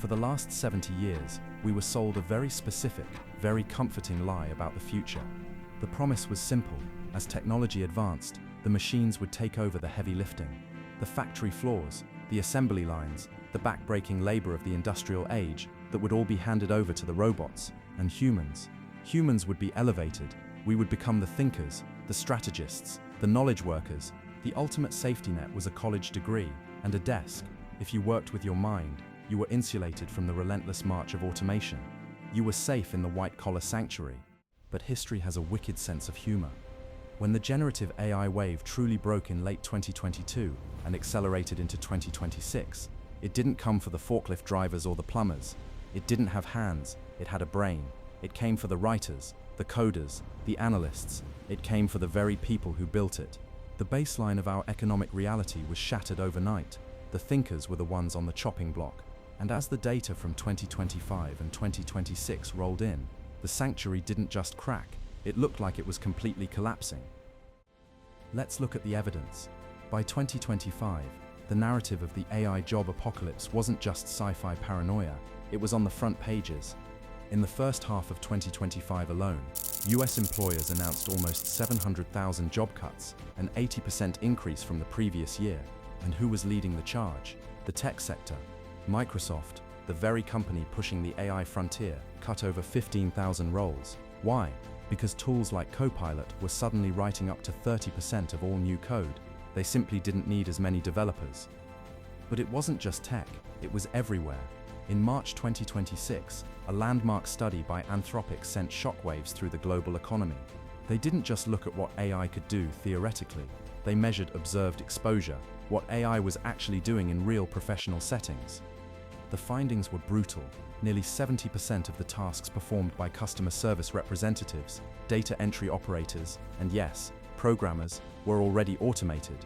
For the last 70 years, we were sold a very specific, very comforting lie about the future. The promise was simple: as technology advanced, the machines would take over the heavy lifting. The factory floors, the assembly lines, the back-breaking labor of the industrial age, that would all be handed over to the robots, and humans. Humans would be elevated. We would become the thinkers, the strategists, the knowledge workers. The ultimate safety net was a college degree and a desk. If you worked with your mind, you were insulated from the relentless march of automation. You were safe in the white-collar sanctuary. But history has a wicked sense of humor. When the generative AI wave truly broke in late 2022 and accelerated into 2026, it didn't come for the forklift drivers or the plumbers. It didn't have hands, it had a brain. It came for the writers, the coders, the analysts. It came for the very people who built it. The baseline of our economic reality was shattered overnight. The thinkers were the ones on the chopping block. And as the data from 2025 and 2026 rolled in, the sanctuary didn't just crack, it looked like it was completely collapsing. Let's look at the evidence. By 2025, the narrative of the AI job apocalypse wasn't just sci-fi paranoia, it was on the front pages. In the first half of 2025 alone, US employers announced almost 700,000 job cuts, an 80% increase from the previous year. And who was leading the charge? The tech sector. Microsoft, the very company pushing the AI frontier, cut over 15,000 roles. Why? Because tools like Copilot were suddenly writing up to 30% of all new code. They simply didn't need as many developers. But it wasn't just tech, it was everywhere. In March 2026, a landmark study by Anthropic sent shockwaves through the global economy. They didn't just look at what AI could do theoretically, they measured observed exposure, what AI was actually doing in real professional settings. The findings were brutal. Nearly 70% of the tasks performed by customer service representatives, data entry operators, and yes, programmers, were already automated.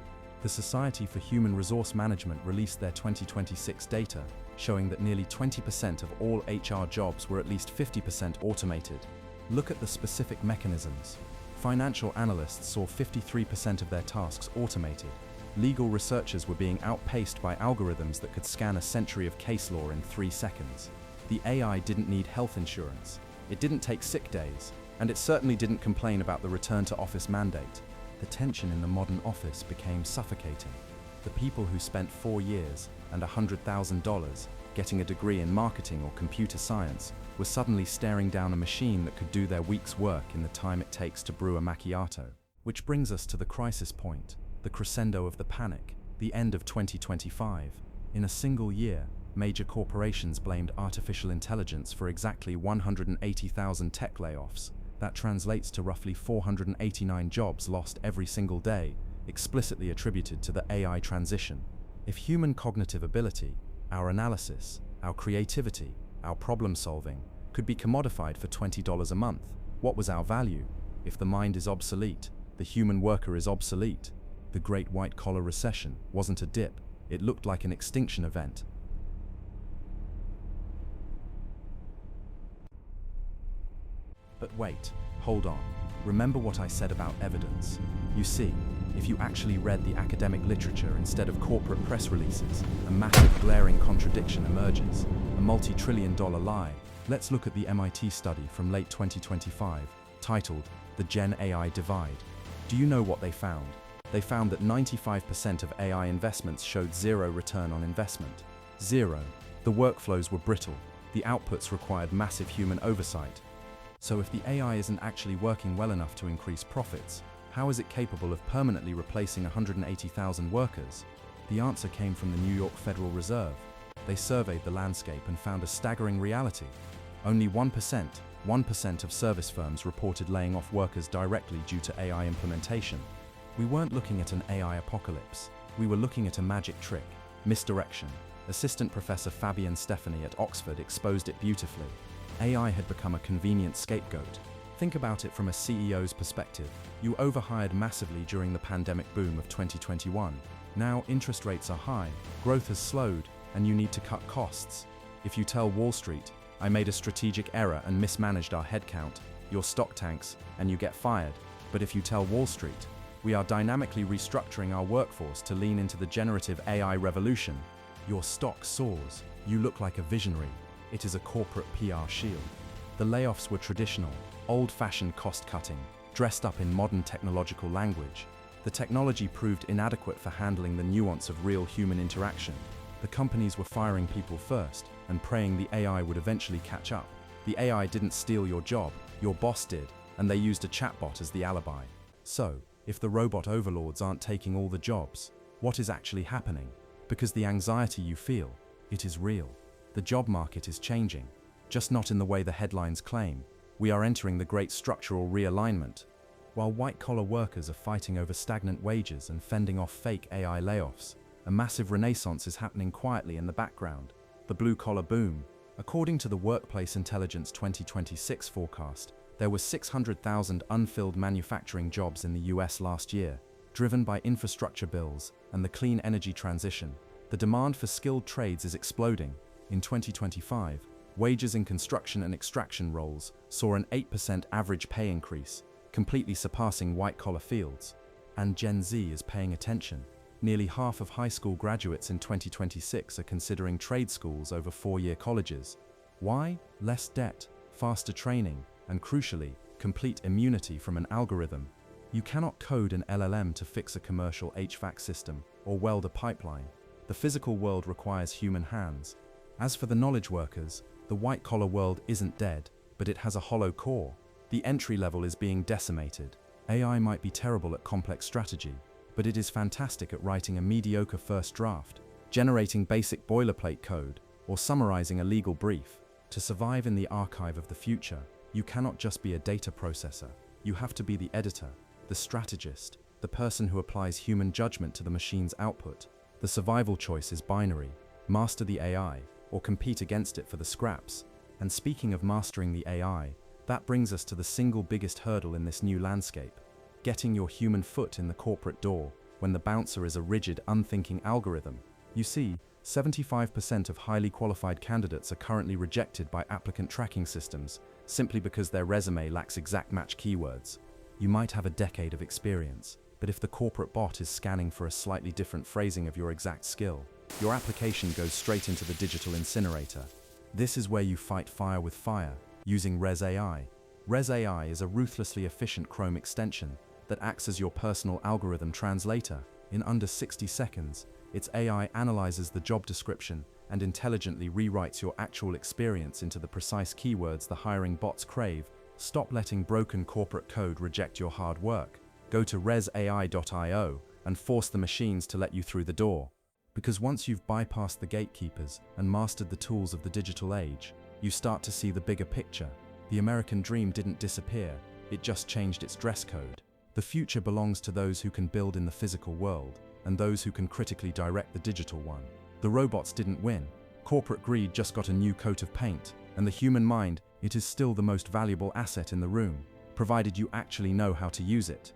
The Society for Human Resource Management released their 2026 data, showing that nearly 20% of all HR jobs were at least 50% automated. Look at the specific mechanisms. Financial analysts saw 53% of their tasks automated. Legal researchers were being outpaced by algorithms that could scan a century of case law in 3 seconds. The AI didn't need health insurance, it didn't take sick days, and it certainly didn't complain about the return to office mandate. The tension in the modern office became suffocating. The people who spent 4 years and $100,000 getting a degree in marketing or computer science were suddenly staring down a machine that could do their week's work in the time it takes to brew a macchiato. Which brings us to the crisis point, the crescendo of the panic, the end of 2025. In a single year, major corporations blamed artificial intelligence for exactly 180,000 tech layoffs. That translates to roughly 489 jobs lost every single day, explicitly attributed to the AI transition. If human cognitive ability, our analysis, our creativity, our problem solving, could be commodified for $20 a month, what was our value? If the mind is obsolete, the human worker is obsolete. The Great White-Collar Recession wasn't a dip, it looked like an extinction event. But wait, hold on. Remember what I said about evidence. You see, if you actually read the academic literature instead of corporate press releases, a massive glaring contradiction emerges, a multi-trillion-dollar lie. Let's look at the MIT study from late 2025, titled The Gen AI Divide. Do you know what they found? They found that 95% of AI investments showed zero return on investment. Zero. The workflows were brittle. The outputs required massive human oversight. So if the AI isn't actually working well enough to increase profits, how is it capable of permanently replacing 180,000 workers? The answer came from the New York Federal Reserve. They surveyed the landscape and found a staggering reality. Only 1% of service firms reported laying off workers directly due to AI implementation. We weren't looking at an AI apocalypse. We were looking at a magic trick, misdirection. Assistant Professor Fabian Stephanie at Oxford exposed it beautifully. AI had become a convenient scapegoat. Think about it from a CEO's perspective. You overhired massively during the pandemic boom of 2021. Now interest rates are high, growth has slowed, and you need to cut costs. If you tell Wall Street, I made a strategic error and mismanaged our headcount, your stock tanks, and you get fired. But if you tell Wall Street, we are dynamically restructuring our workforce to lean into the generative AI revolution, your stock tanks, and you get fired. But if you tell Wall Street, we are dynamically restructuring our workforce to lean into the generative AI revolution, your stock tanks, and you get fired. But if you tell Wall Street, we are dynamically restructuring our workforce to lean into the generative AI revolution, your stock tanks, and you get fired. Your stock soars. You look like a visionary. It is a corporate PR shield. The layoffs were traditional, old-fashioned cost-cutting, dressed up in modern technological language. The technology proved inadequate for handling the nuance of real human interaction. The companies were firing people first and praying the AI would eventually catch up. The AI didn't steal your job, your boss did, and they used a chatbot as the alibi. So, if the robot overlords aren't taking all the jobs, what is actually happening? Because the anxiety you feel, it is real. The job market is changing, just not in the way the headlines claim. We are entering the great structural realignment. While white-collar workers are fighting over stagnant wages and fending off fake AI layoffs, a massive renaissance is happening quietly in the background. The blue-collar boom. According to the Workplace Intelligence 2026 forecast, there were 600,000 unfilled manufacturing jobs in the US last year, driven by infrastructure bills and the clean energy transition. The demand for skilled trades is exploding. In 2025, wages in construction and extraction roles saw an 8% average pay increase, completely surpassing white-collar fields. And Gen Z is paying attention. Nearly half of high school graduates in 2026 are considering trade schools over four-year colleges. Why? Less debt, faster training, and crucially, complete immunity from an algorithm. You cannot code an LLM to fix a commercial HVAC system or weld a pipeline. The physical world requires human hands. As for the knowledge workers, the white-collar world isn't dead, but it has a hollow core. The entry level is being decimated. AI might be terrible at complex strategy, but it is fantastic at writing a mediocre first draft, generating basic boilerplate code, or summarizing a legal brief. To survive in the archive of the future, you cannot just be a data processor. You have to be the editor, the strategist, the person who applies human judgment to the machine's output. The survival choice is binary: master the AI, or compete against it for the scraps. And speaking of mastering the AI, that brings us to the single biggest hurdle in this new landscape: getting your human foot in the corporate door when the bouncer is a rigid, unthinking algorithm. You see, 75% of highly qualified candidates are currently rejected by applicant tracking systems simply because their resume lacks exact match keywords. You might have a decade of experience, but if the corporate bot is scanning for a slightly different phrasing of your exact skill, your application goes straight into the digital incinerator. This is where you fight fire with fire, using Res AI. Res AI is a ruthlessly efficient Chrome extension that acts as your personal algorithm translator. In under 60 seconds, its AI analyzes the job description and intelligently rewrites your actual experience into the precise keywords the hiring bots crave. Stop letting broken corporate code reject your hard work. Go to resai.io and force the machines to let you through the door. Because once you've bypassed the gatekeepers and mastered the tools of the digital age, you start to see the bigger picture. The American dream didn't disappear, it just changed its dress code. The future belongs to those who can build in the physical world and those who can critically direct the digital one. The robots didn't win. Corporate greed just got a new coat of paint, and the human mind, it is still the most valuable asset in the room, provided you actually know how to use it.